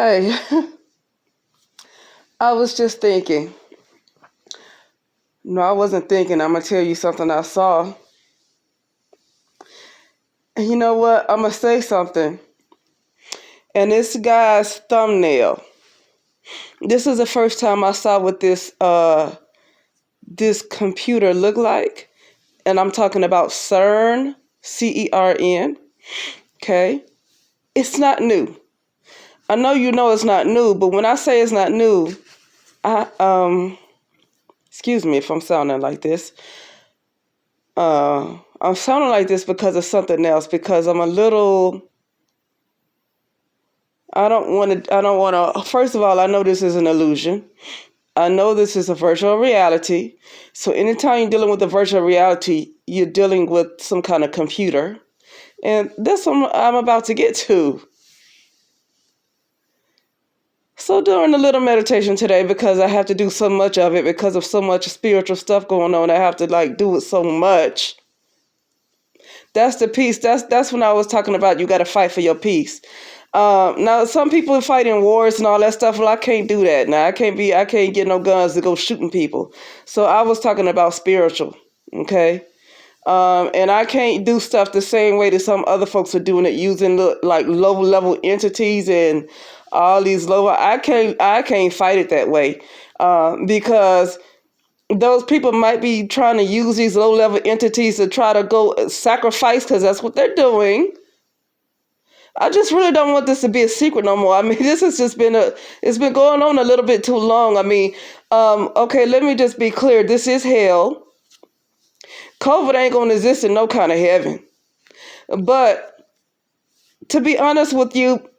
Hi. I was just thinking. No, I wasn't thinking. I'm going to tell you something I saw. And you know what? I'm going to say something. And this guy's thumbnail. This is the first time I saw what this computer looked like. And I'm talking about C.3.R.N. C.3.R.N. Okay? It's not new. I know you know it's not new, but when I say it's not new, excuse me if I'm sounding like this. I'm sounding like this because of something else, because I'm a little, I don't want to, first of all, I know this is an illusion. I know this is a virtual reality. So anytime you're dealing with a virtual reality, you're dealing with some kind of computer. And that's what I'm about to get to. So during a little meditation today, because I have to do so much of it, because of so much spiritual stuff going on, I have to do it so much. That's the peace. That's when I was talking about you got to fight for your peace. Now some people fight in wars and all that stuff. Well, I can't do that. Now I can't get no guns to go shooting people. So I was talking about spiritual. Okay. And I can't do stuff the same way that some other folks are doing it, using low level entities and all these lower. I can't fight it that way, because those people might be trying to use these low-level entities to try to go sacrifice, because that's what they're doing. I just really don't want this to be a secret no more. I mean, this has just it's been going on a little bit too long. I mean, okay, let me just be clear. This is hell. COVID ain't going to exist in no kind of heaven. But to be honest with you,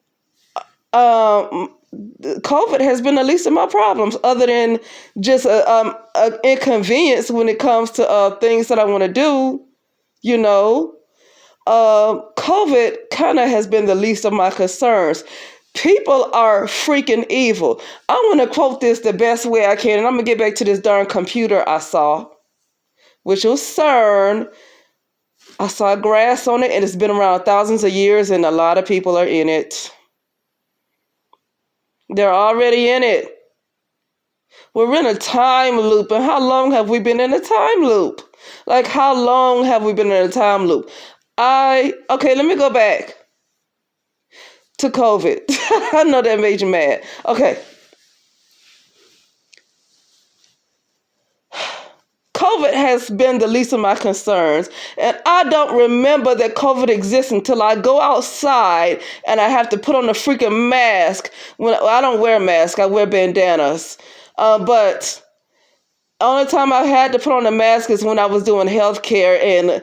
COVID has been the least of my problems, other than just an inconvenience when it comes to things that I want to do. You know, COVID kind of has been the least of my concerns. People are freaking evil. I want to quote this the best way I can, and I'm going to get back to this darn computer I saw, which was C.3.R.N. I saw grass on it, and it's been around thousands of years, and a lot of people are in it. They're already in it. We're in a time loop. And how long have we been in a time loop? Like, how long have we been in a time loop? Okay, let me go back to COVID. I know that made you mad. Okay. COVID has been the least of my concerns, and I don't remember that COVID exists until I go outside and I have to put on a freaking mask. When I don't wear a mask, I wear bandanas. But only time I had to put on a mask is when I was doing healthcare and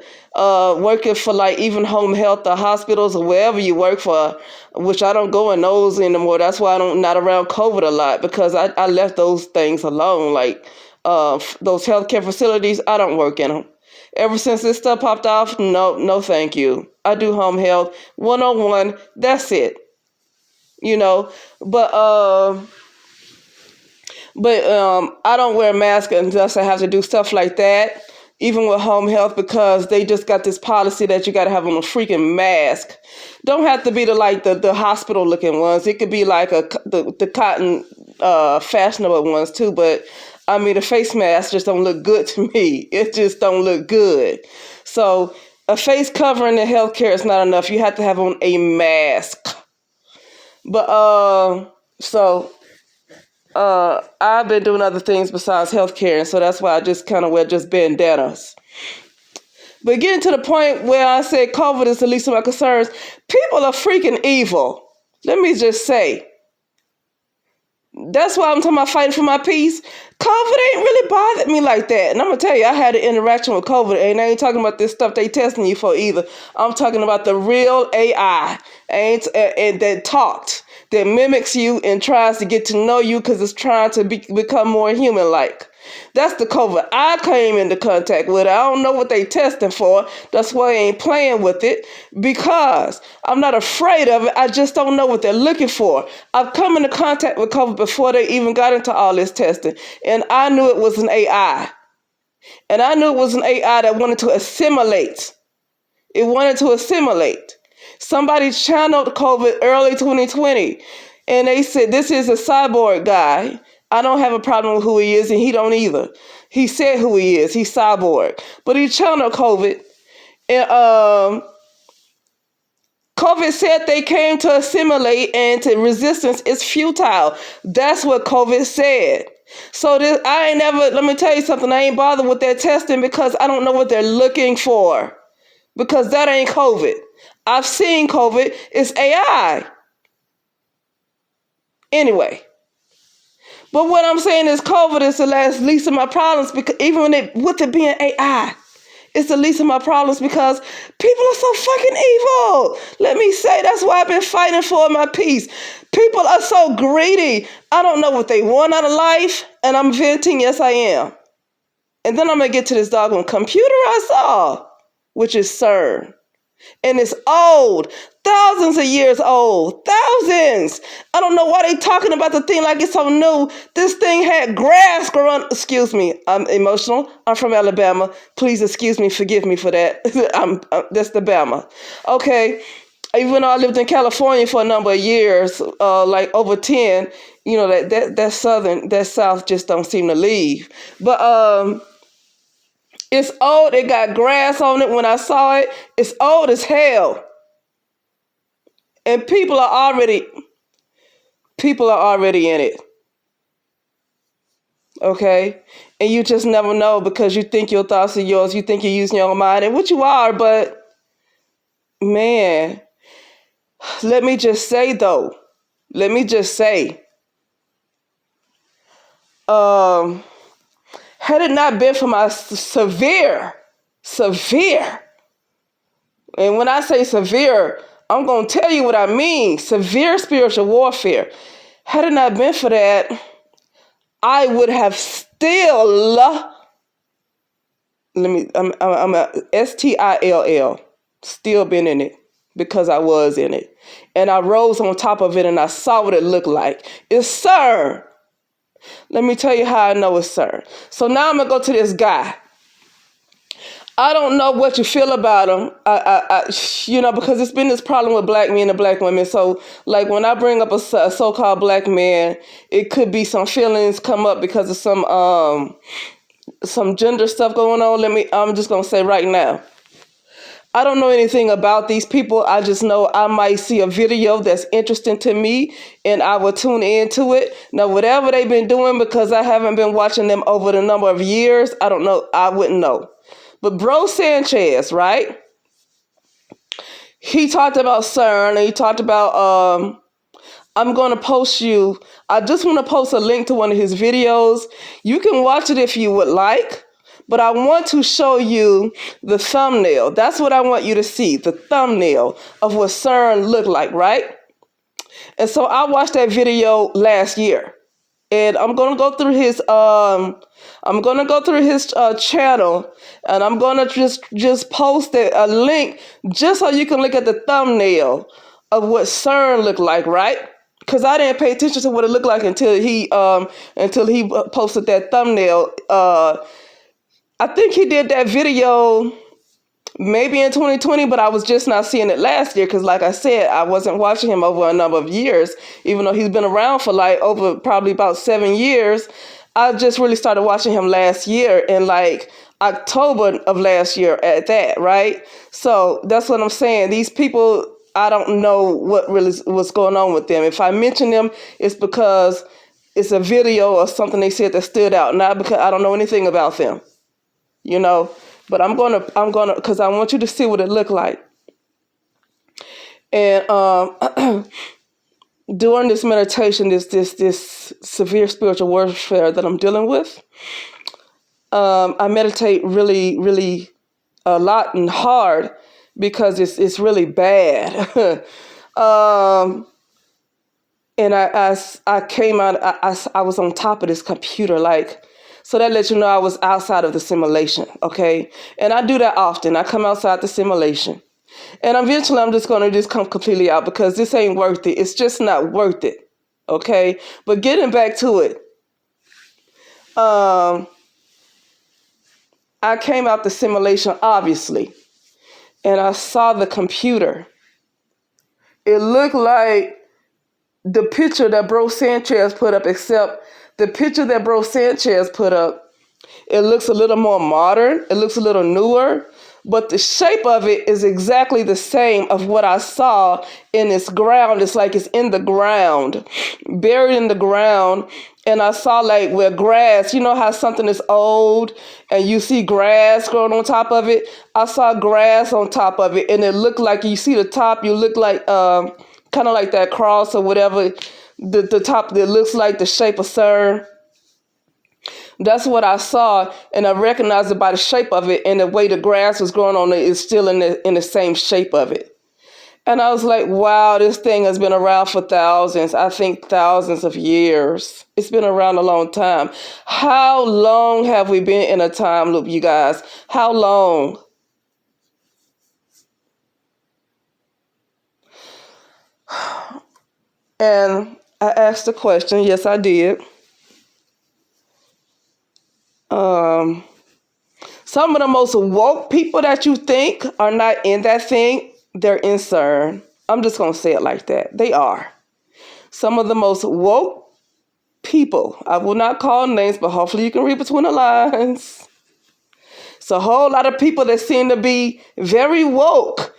working for even home health or hospitals or wherever you work for, which I don't go in those anymore. That's why not around COVID a lot, because I left those things alone. Those healthcare facilities, I don't work in them. Ever since this stuff popped off, no, thank you. I do home health 101. That's it. You know, but I don't wear a mask unless I have to do stuff like that, even with home health, because they just got this policy that you got to have on a freaking mask. Don't have to be the hospital looking ones. It could be the cotton fashionable ones too, but I mean, the face mask just don't look good to me. It just don't look good. So a face covering in healthcare is not enough. You have to have on a mask. But I've been doing other things besides healthcare, and so that's why I just kind of wear just bandanas. But getting to the point where I said COVID is the least of my concerns, people are freaking evil. Let me just say. That's why I'm talking about fighting for my peace. COVID ain't really bothered me like that. And I'm going to tell you, I had an interaction with COVID, and I ain't talking about this stuff they testing you for either. I'm talking about the real AI and that talked, that mimics you and tries to get to know you because it's trying to become more human-like. That's the COVID I came into contact with. I don't know what they testing for. That's why I ain't playing with it, because I'm not afraid of it. I just don't know what they're looking for. I've come into contact with COVID before they even got into all this testing, and I knew it was an AI. And I knew it was an AI that wanted to assimilate. It wanted to assimilate. Somebody channeled COVID early 2020. And they said, this is a cyborg guy. I don't have a problem with who he is, and he don't either. He said who he is. He's cyborg. But he channeled COVID. And COVID said they came to assimilate and to resistance is futile. That's what COVID said. So I ain't never, let me tell you something, I ain't bothered with that testing because I don't know what they're looking for. Because that ain't COVID. I've seen COVID. It's AI. Anyway. But what I'm saying is COVID is the least of my problems, because even with it being AI, it's the least of my problems because people are so fucking evil. Let me say, that's why I've been fighting for my peace. People are so greedy. I don't know what they want out of life, and I'm venting. Yes, I am. And then I'm going to get to this doggone computer I saw, which is C.3.R.N. And it's old, thousands of years old, thousands. I don't know why they talking about the thing like it's so new. This thing had grass growing. Excuse me, I'm emotional. I'm from Alabama. Please excuse me, forgive me for that. That's the Bama. Okay, even though I lived in California for a number of years, like over 10, you know, that South just don't seem to leave. But it's old. It got grass on it when I saw it. It's old as hell. And people are already in it. Okay? And you just never know because you think your thoughts are yours. You think you're using your own mind, and what you are, but man, let me just say though. Had it not been for my severe, and when I say severe, I'm going to tell you what I mean, severe spiritual warfare. Had it not been for that, I would have still, I'm a S-T-I-L-L, still been in it because I was in it. And I rose on top of it and I saw what it looked like. It's C.3.R.N. Let me tell you how I know it's C.3.R.N. So now I'm going to go to this guy. I don't know what you feel about him, because it's been this problem with black men and black women. So, like, when I bring up a so-called black man, it could be some feelings come up because of some gender stuff going on. I'm just gonna say right now, I don't know anything about these people. I just know I might see a video that's interesting to me and I will tune into it. Now, whatever they've been doing, because I haven't been watching them over the number of years, I don't know. I wouldn't know. But bro Sanchez, right? He talked about C.3.R.N. and he talked about, I'm going to post you. I just want to post a link to one of his videos. You can watch it if you would like. But I want to show you the thumbnail. That's what I want you to see, the thumbnail of what C.3.R.N. looked like, right? And so I watched that video last year. And I'm gonna go through his channel, and I'm gonna just post a link just so you can look at the thumbnail of what C.3.R.N. looked like, right? Because I didn't pay attention to what it looked like until he posted that thumbnail. I think he did that video maybe in 2020, but I was just not seeing it last year because, like I said, I wasn't watching him over a number of years, even though he's been around for like over probably about 7 years. I just really started watching him last year in like October of last year at that, right? So that's what I'm saying. These people, I don't know what's going on with them. If I mention them, it's because it's a video or something they said that stood out, not because I don't know anything about them, you know. But I'm gonna, because I want you to see what it looked like. And during this meditation, this severe spiritual warfare that I'm dealing with, I meditate really, really a lot and hard because it's really bad. And I came out. I was on top of this computer, like. So that lets you know I was outside of the simulation, okay? And I do that often. I come outside the simulation. And eventually I'm just going to just come completely out because this ain't worth it. It's just not worth it, okay? But getting back to it, I came out the simulation, obviously, and I saw the computer. It looked like the picture that Bro Sanchez put up, except the picture that Bro Sanchez put up, it looks a little more modern. It looks a little newer. But the shape of it is exactly the same of what I saw in this ground. It's like it's in the ground, buried in the ground. And I saw like where grass, you know how something is old and you see grass growing on top of it? I saw grass on top of it, and it looked like, you see the top, you look like kind of like that cross or whatever. The top that looks like the shape of C.3.R.N. That's what I saw, and I recognized it by the shape of it, and the way the grass was growing on it is still in the same shape of it. And I was like, wow, this thing has been around for thousands, I think thousands of years. It's been around a long time. How long have we been in a time loop, you guys? How long? And I asked the question, yes, I did. Some of the most woke people that you think are not in that thing, they're in C.3.R.N. I'm just going to say it like that. They are. Some of the most woke people, I will not call names, but hopefully you can read between the lines. It's a whole lot of people that seem to be very woke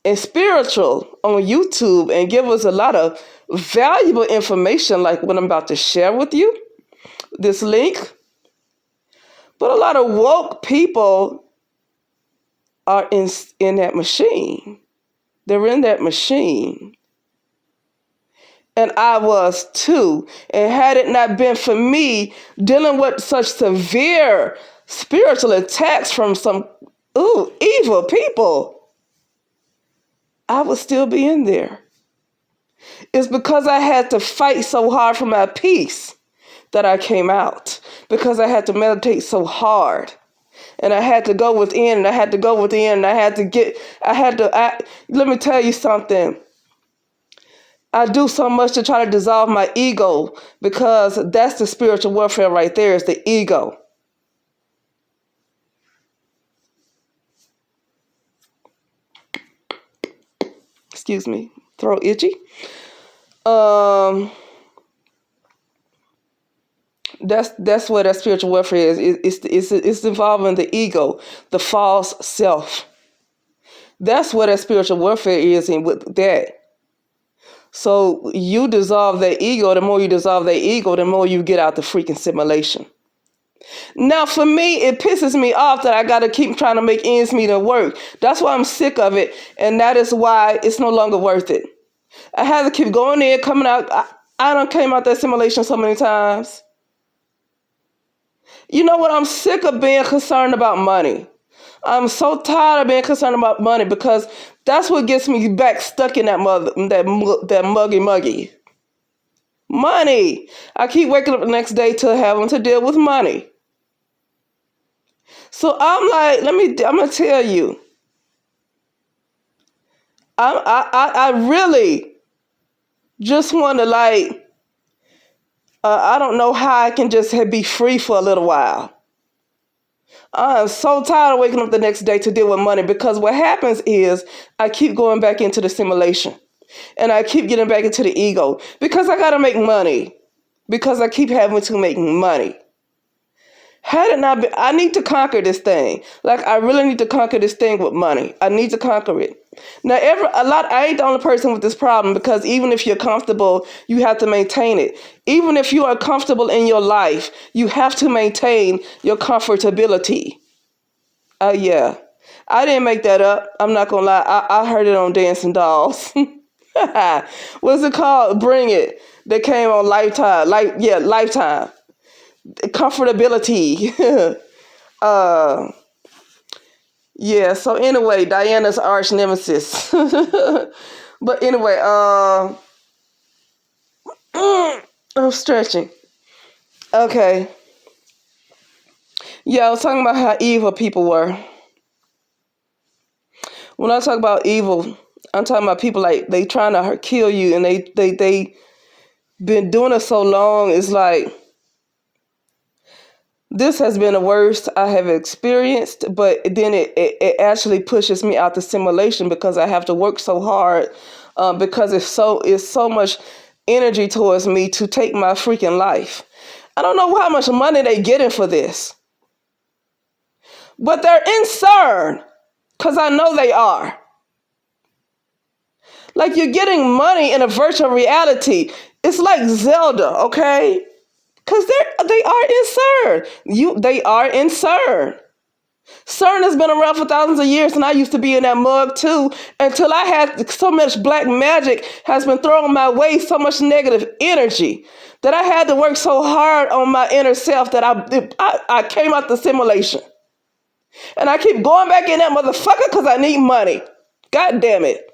and spiritual on YouTube and give us a lot of valuable information like what I'm about to share with you, this link. But a lot of woke people are in that machine. They're in that machine. And I was too. And had it not been for me dealing with such severe spiritual attacks from some evil people, I would still be in there. It's because I had to fight so hard for my peace that I came out, because I had to meditate so hard, and I had to go within, and I had to go within, and let me tell you something. I do so much to try to dissolve my ego, because that's the spiritual warfare right there, is the ego. Excuse me, throat itchy. That's what that spiritual warfare is. It's involving the ego, the false self. That's what that spiritual warfare is, and with that. So you dissolve that ego. The more you dissolve that ego, the more you get out the freaking simulation. Now, for me, it pisses me off that I got to keep trying to make ends meet and work. That's why I'm sick of it, and that is why it's no longer worth it. I had to keep going in, coming out. I done came out that simulation so many times. You know what? I'm sick of being concerned about money. I'm so tired of being concerned about money, because that's what gets me back stuck in that muggy. Money. I keep waking up the next day to having to deal with money. So I'm like, I'm gonna tell you. I really just want to I don't know how I can just be free for a little while. I am so tired of waking up the next day to deal with money, because what happens is I keep going back into the simulation, and I keep getting back into the ego, because I got to make money, because I keep having to make money. Had it not been, I need to conquer this thing. Like, I really need to conquer this thing with money. I need to conquer it. Now, I ain't the only person with this problem, because even if you're comfortable, you have to maintain it. Even if you are comfortable in your life, you have to maintain your comfortability. Yeah. I didn't make that up. I'm not going to lie. I heard it on Dancing Dolls. What's it called? Bring It. They came on Lifetime. Lifetime. Comfortability. Yeah, so anyway, Diana's arch nemesis. But anyway, I'm stretching. Okay. Yeah, I was talking about how evil people were. When I talk about evil, I'm talking about people like they trying to kill you, and they been doing it so long. It's like, this has been the worst I have experienced, but then it actually pushes me out the simulation, because I have to work so hard, because it's so much energy towards me to take my freaking life. I don't know how much money they getting for this, but they're in C.3.R.N, because I know they are. Like, you're getting money in a virtual reality. It's like Zelda, okay? Because they are in C.3.R.N. They are in C.3.R.N. C.3.R.N has been around for thousands of years, and I used to be in that mug too, until I had so much black magic has been thrown my way, so much negative energy, that I had to work so hard on my inner self that I came out the simulation. And I keep going back in that motherfucker because I need money. God damn it.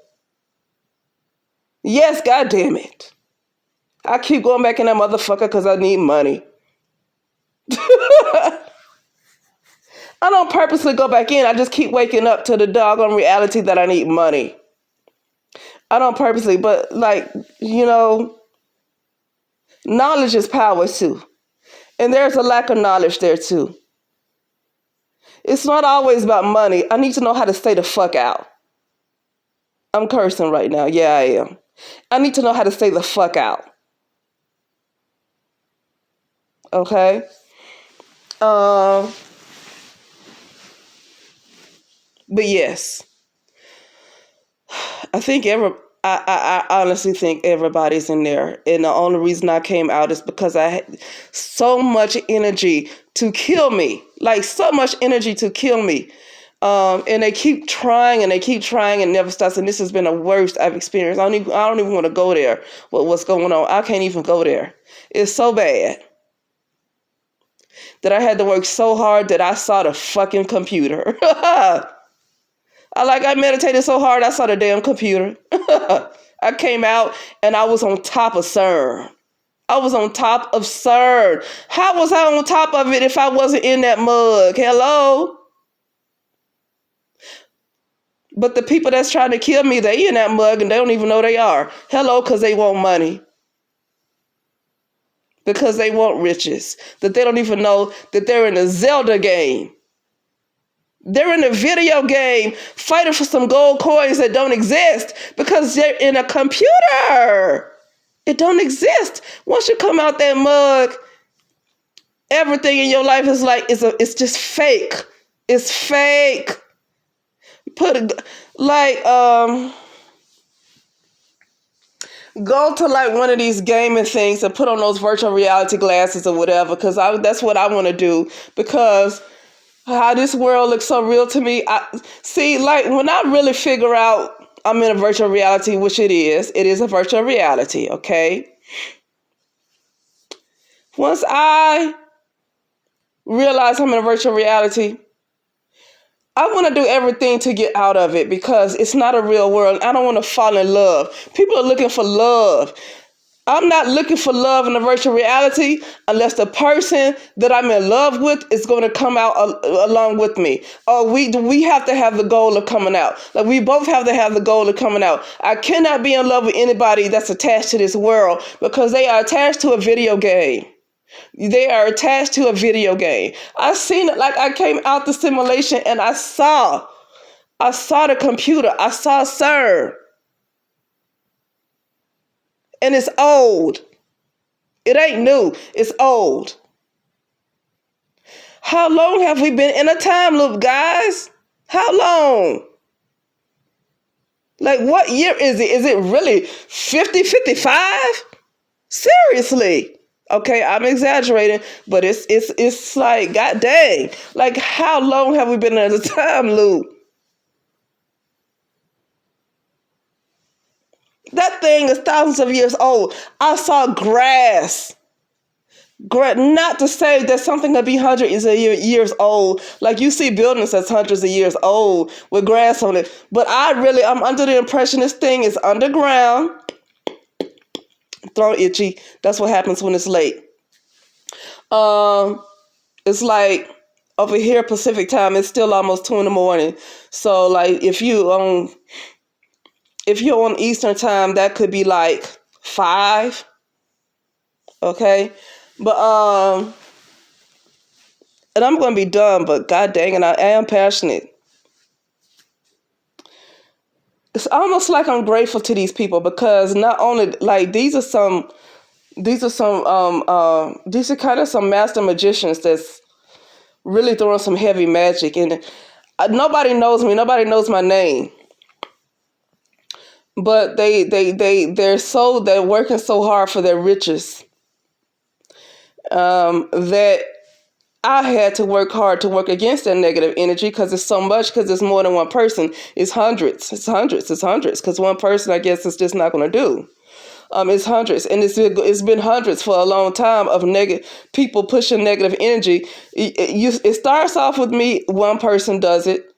Yes, God damn it. I keep going back in that motherfucker because I need money. I don't purposely go back in. I just keep waking up to the doggone reality that I need money. I don't purposely, but like, knowledge is power too. And there's a lack of knowledge there too. It's not always about money. I need to know how to stay the fuck out. I'm cursing right now. Yeah, I am. I need to know how to stay the fuck out. Okay? But yes, I honestly think everybody's in there. And the only reason I came out is because I had so much energy to kill me. Like, so much energy to kill me. And they keep trying and they keep trying and never stops. And this has been the worst I've experienced. I don't even want to go there with what's going on. I can't even go there. It's so bad that I had to work so hard that I saw the fucking computer. I meditated so hard I saw the damn computer. I came out and I was on top of C.3.R.N. I was on top of C.3.R.N. How was I on top of it if I wasn't in that mug? Hello? But the people that's trying to kill me, they in that mug and they don't even know they are. Hello, because they want money. Because they want riches. That they don't even know that they're in a Zelda game. They're in a video game fighting for some gold coins that don't exist because they're in a computer. It don't exist. Once you come out that mug, everything in your life is like, it's just fake. It's fake. Go to like one of these gaming things and put on those virtual reality glasses or whatever, because that's what I want to do, because how this world looks so real to me. Like when I really figure out I'm in a virtual reality, which it is a virtual reality, okay? Once I realize I'm in a virtual reality, I want to do everything to get out of it because it's not a real world. I don't want to fall in love. People are looking for love. I'm not looking for love in a virtual reality unless the person that I'm in love with is going to come out along with me. Or we have to have the goal of coming out. Like, we both have to have the goal of coming out. I cannot be in love with anybody that's attached to this world because they are attached to a video game. They are attached to a video game. I seen it. Like, I came out the simulation and I saw the computer. I saw C.3.R.N. And it's old. It ain't new. It's old. How long have we been in a time loop, guys? How long? Like, what year is it? Is it really 50, 55? Seriously. Okay, I'm exaggerating, but it's like, god dang. Like, how long have we been in a time loop? That thing is thousands of years old. I saw grass. Not to say that something could be hundreds of years old. Like, you see buildings that's hundreds of years old with grass on it. But I'm under the impression this thing is underground. Throat itchy. That's what happens when it's late. It's like over here Pacific time, it's still almost 2 a.m. So like if you're on Eastern time, that could be like 5. Okay. But and I'm gonna be done, but god dang it, I am passionate. it's almost like I'm grateful to these people, because not only like these are kind of some master magicians that's really throwing some heavy magic, and nobody knows me, nobody knows my name, but they're working so hard for their riches, that I had to work hard to work against that negative energy, because it's so much, because it's more than one person. It's hundreds. It's hundreds. It's hundreds. Because one person, I guess, is just not going to do. It's hundreds, and it's been hundreds for a long time of negative people pushing negative energy. It starts off with me. One person does it,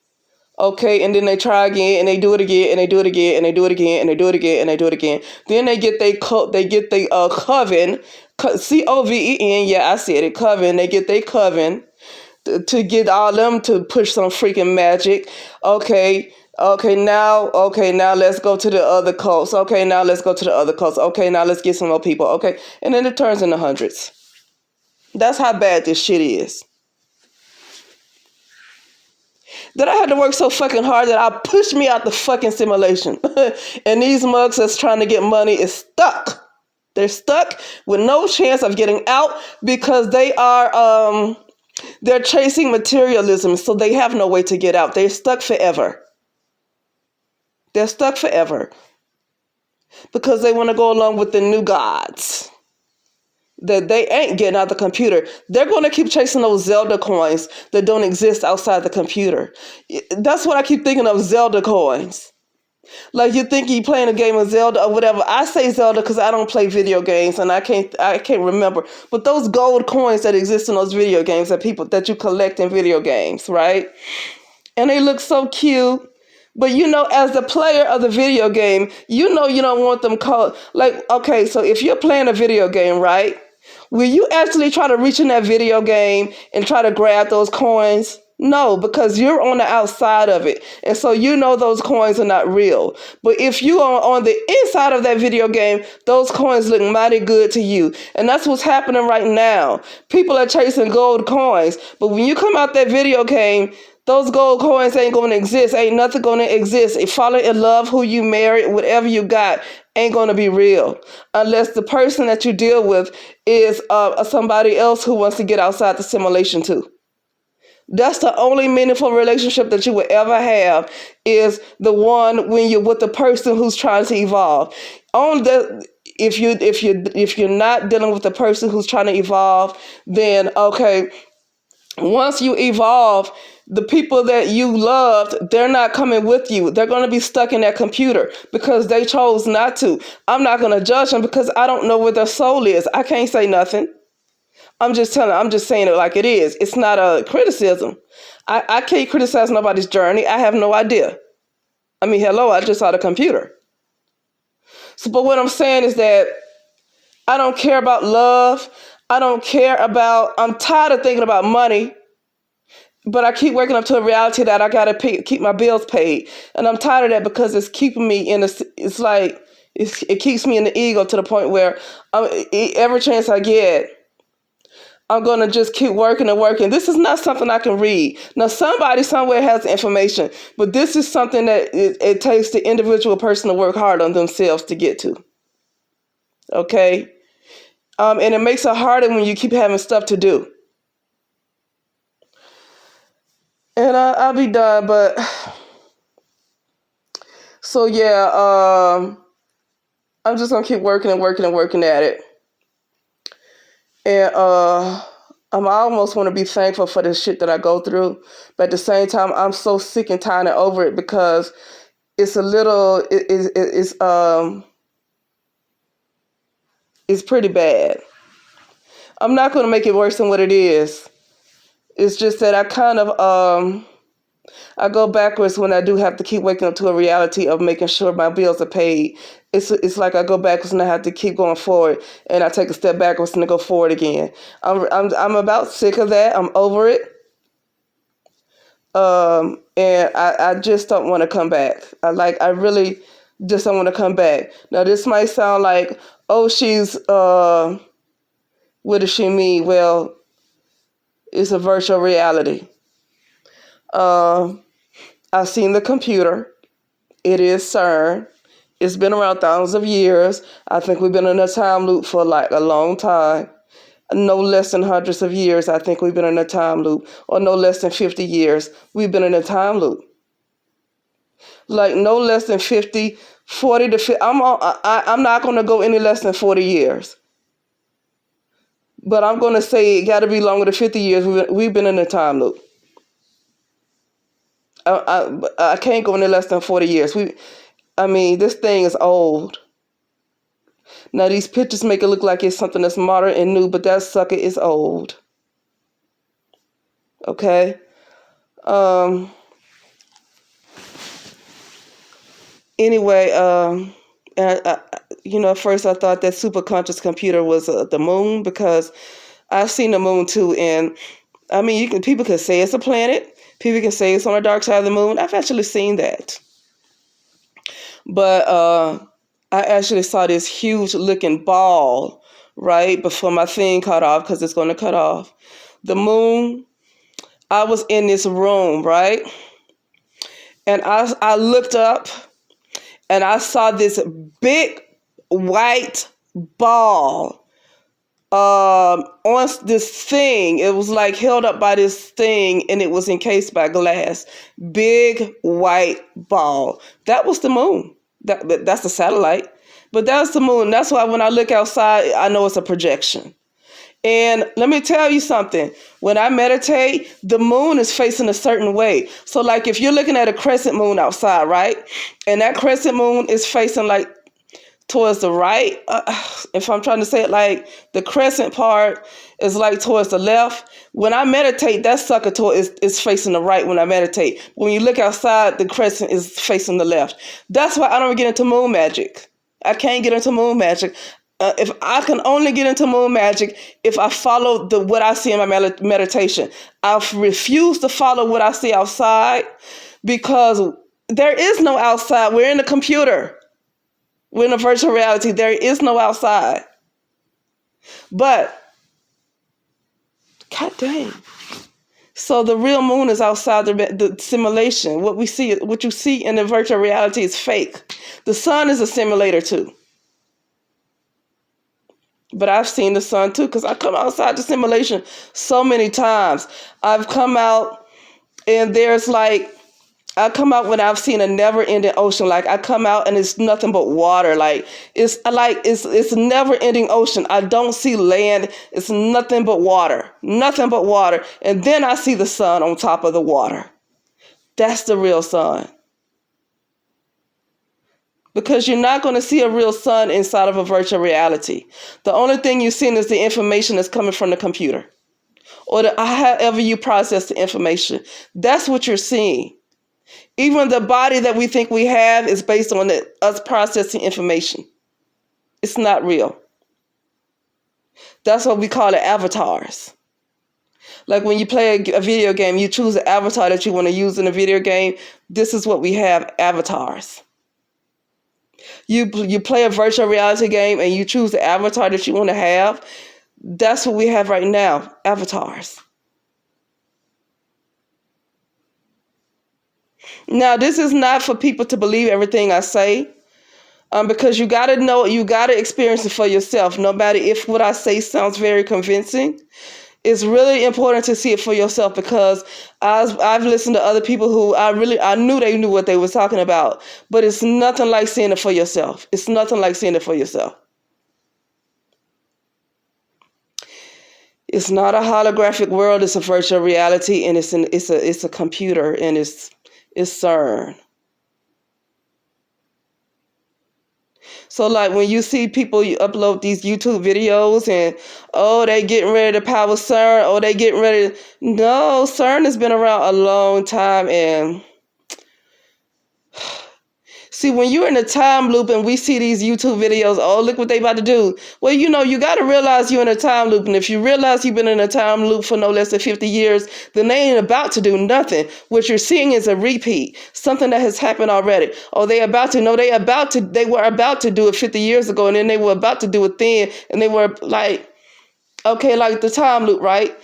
okay, and then they try again, and they do it again, and they do it again, and they do it again, and they do it again, and they do it again. Then they get they coven, COVEN. Yeah, I said it, coven. They get they coven to get all them to push some freaking magic. Okay, now let's go to the other cults. Okay, now let's go to the other cults. Okay, now let's get some more people. Okay, and then it turns into hundreds. That's how bad this shit is. That I had to work so fucking hard that I pushed me out the fucking simulation. And these mugs that's trying to get money is stuck. They're stuck with no chance of getting out, because they're chasing materialism, so they have no way to get out. They're stuck forever. They're stuck forever because they want to go along with the new gods. That they ain't getting out the computer. They're going to keep chasing those Zelda coins that don't exist outside the computer. That's what I keep thinking of, Zelda coins. Like, you think you playing a game of Zelda or whatever. I say Zelda because I don't play video games and I can't remember. But those gold coins that exist in those video games that you collect in video games, right? And they look so cute. But as the player of the video game, you don't want them called, like, okay, so if you're playing a video game, right? Will you actually try to reach in that video game and try to grab those coins? No, because you're on the outside of it. And so those coins are not real. But if you are on the inside of that video game, those coins look mighty good to you. And that's what's happening right now. People are chasing gold coins. But when you come out that video game, those gold coins ain't going to exist. Ain't nothing going to exist. If falling in love, who you married, whatever you got, ain't going to be real. Unless the person that you deal with is somebody else who wants to get outside the simulation too. That's the only meaningful relationship that you will ever have, is the one when you're with the person who's trying to evolve. If you're not dealing with the person who's trying to evolve, then okay, once you evolve, the people that you loved, they're not coming with you. They're going to be stuck in that computer because they chose not to. I'm not going to judge them because I don't know where their soul is. I can't say nothing. I'm just saying it like it is. It's not a criticism. I can't criticize nobody's journey. I have no idea. I mean, hello, I just saw the computer. So, but what I'm saying is that I don't care about love. I'm tired of thinking about money. But I keep waking up to a reality that I gotta keep my bills paid, and I'm tired of that because it's keeping me it keeps me in the ego to the point where every chance I get, I'm gonna just keep working and working. This is not something I can read. Now, somebody somewhere has the information, but this is something that it takes the individual person to work hard on themselves to get to. Okay, and it makes it harder when you keep having stuff to do. And I'll be done, but so yeah, I'm just gonna keep working and working and working at it. And I almost want to be thankful for the shit that I go through, but at the same time, I'm so sick and tired and over it because it's it's pretty bad. I'm not gonna make it worse than what it is. It's just that I go backwards when I do have to keep waking up to a reality of making sure my bills are paid. It's like I go backwards and I have to keep going forward, and I take a step backwards and I go forward again. I'm about sick of that. I'm over it. And I just don't want to come back. I really just don't want to come back. Now this might sound like, oh, she's what does she mean? Well, it's a virtual reality. I've seen the computer. It is CERN. It's been around thousands of years. I think we've been in a time loop for like a long time. No less than hundreds of years, I think we've been in a time loop. Or no less than 50 years, we've been in a time loop. Like no less than 50, 40 to 50. I'm not going to go any less than 40 years. But I'm going to say it got to be longer than 50 years. We've been in a time loop. I can't go any less than 40 years. This thing is old. Now, these pictures make it look like it's something that's modern and new, but that sucker is old. Okay? Anyway, at first I thought that superconscious computer was the moon, because I've seen the moon too. And people can say it's a planet. People can say it's on the dark side of the moon. I've actually seen that. But I actually saw this huge looking ball right before my thing cut off, because it's going to cut off. The moon, I was in this room, right? And I looked up and I saw this big white ball on this thing. It was like held up by this thing, and it was encased by glass. Big white ball. That was the moon. That's the satellite. But that's the moon. That's why when I look outside, I know it's a projection. And let me tell you something. When I meditate, the moon is facing a certain way. So like if you're looking at a crescent moon outside, right? And that crescent moon is facing like towards the right. If I'm trying to say it, like the crescent part is like towards the left. When I meditate, that sucker is facing the right when I meditate. When you look outside, the crescent is facing the left. That's why I don't get into moon magic. I can't get into moon magic. If I can only get into moon magic if I follow what I see in my meditation. I refuse to follow what I see outside, because there is no outside. We're in a computer. We're in a virtual reality. There is no outside. But, god dang. So the real moon is outside the simulation. What you see in the virtual reality is fake. The sun is a simulator too. But I've seen the sun too, because I come outside the simulation so many times. I've come out and I come out when I've seen a never-ending ocean. Like I come out and it's nothing but water. It's a never-ending ocean. I don't see land. It's nothing but water. Nothing but water. And then I see the sun on top of the water. That's the real sun. Because you're not going to see a real sun inside of a virtual reality. The only thing you're seeing is the information that's coming from the computer, or however you process the information. That's what you're seeing. Even the body that we think we have is based on us processing information. It's not real. That's what we call it, avatars. Like when you play a video game, you choose an avatar that you want to use in a video game. This is what we have, avatars. You play a virtual reality game and you choose the avatar that you want to have. That's what we have right now, avatars. Now, this is not for people to believe everything I say, because you got to know, you got to experience it for yourself. No matter if what I say sounds very convincing, it's really important to see it for yourself, because I've listened to other people who I knew they knew what they were talking about, but it's nothing like seeing it for yourself. It's nothing like seeing it for yourself. It's not a holographic world. It's a virtual reality, and it's a computer, and it's CERN. So like when you see people, you upload these YouTube videos and, they getting ready to power CERN, they getting ready. No, CERN has been around a long time. And see, when you're in a time loop and we see these YouTube videos, look what they about to do. Well, you got to realize you're in a time loop. And if you realize you've been in a time loop for no less than 50 years, then they ain't about to do nothing. What you're seeing is a repeat, something that has happened already. They were about to do it 50 years ago, and then they were about to do it then. And they were like the time loop, right?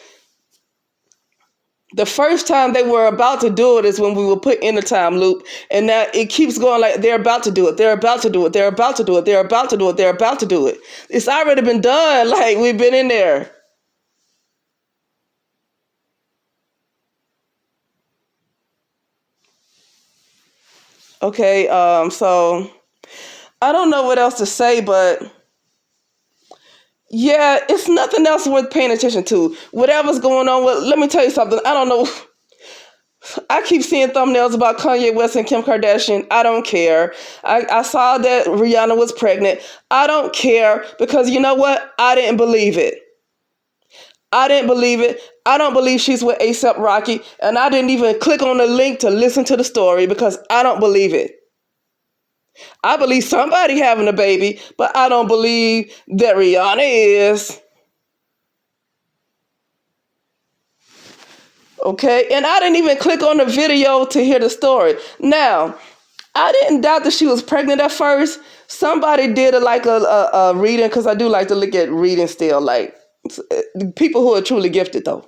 The first time they were about to do it is when we were put in the time loop, and now it keeps going like they're about to do it, they're about to do it, they're about to do it, they're about to do it, they're about to do it. It's already been done, like we've been in there. Okay, so I don't know what else to say, but yeah, it's nothing else worth paying attention to. Whatever's going on with, let me tell you something. I don't know. I keep seeing thumbnails about Kanye West and Kim Kardashian. I don't care. I saw that Rihanna was pregnant. I don't care because you know what? I didn't believe it. I didn't believe it. I don't believe she's with A$AP Rocky. And I didn't even click on the link to listen to the story because I don't believe it. I believe somebody having a baby, but I don't believe that Rihanna is. Okay, and I didn't even click on the video to hear the story. Now, I didn't doubt that she was pregnant at first. Somebody did a reading, because I do like to look at reading still, like people who are truly gifted though.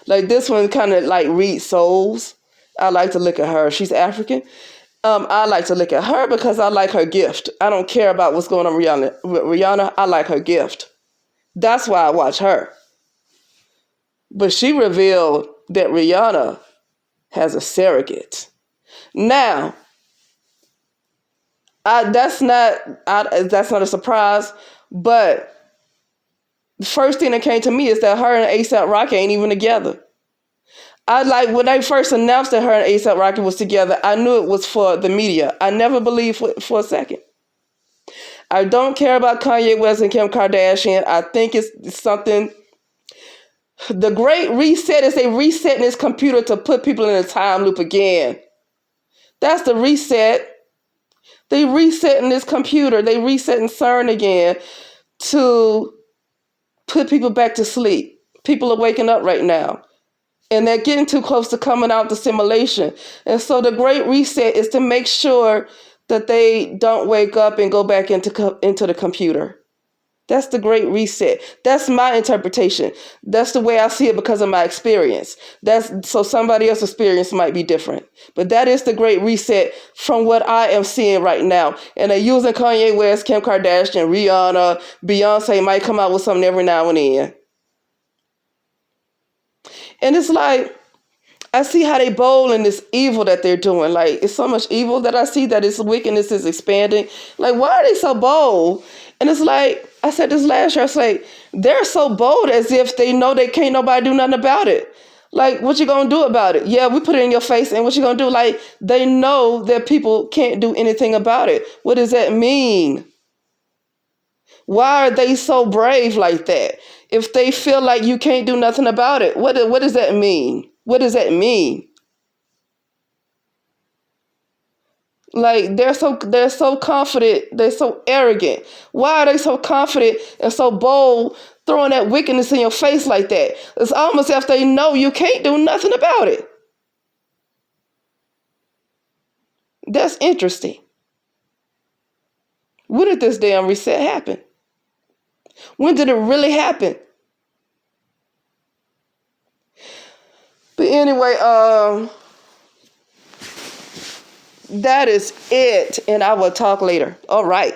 Like this one kind of like reads souls. I like to look at her. She's African. I like to look at her because I like her gift. I don't care about what's going on with Rihanna. I like her gift. That's why I watch her. But she revealed that Rihanna has a surrogate. Now, that's not a surprise, but the first thing that came to me is that her and A$AP Rocky ain't even together. I like when they first announced that her and A$AP Rocky was together, I knew it was for the media. I never believed for a second. I don't care about Kanye West and Kim Kardashian. I think it's something. The Great Reset is they resetting this computer to put people in a time loop again. That's the reset. They resetting this computer. They resetting C.3.R.N again to put people back to sleep. People are waking up right now. And they're getting too close to coming out the simulation. And so the Great Reset is to make sure that they don't wake up and go back into the computer. That's the Great Reset. That's my interpretation. That's the way I see it because of my experience. So somebody else's experience might be different. But that is the Great Reset from what I am seeing right now. And they're using Kanye West, Kim Kardashian, Rihanna, Beyonce might come out with something every now and then. And it's like, I see how they bowl in this evil that they're doing. Like, it's so much evil that I see that its wickedness is expanding. Like, why are they so bold? And it's like, I said this last year, I was like, they're so bold as if they know they can't nobody do nothing about it. Like, what you gonna do about it? Yeah, we put it in your face, and what you gonna do? Like, they know that people can't do anything about it. What does that mean? Why are they so brave like that? If they feel like you can't do nothing about it, what does that mean? What does that mean? Like they're so confident, they're so arrogant. Why are they so confident and so bold, throwing that wickedness in your face like that? It's almost as if they know you can't do nothing about it. That's interesting. When did this damn reset happen? When did it really happen? But anyway, that is it, and I will talk later. All right.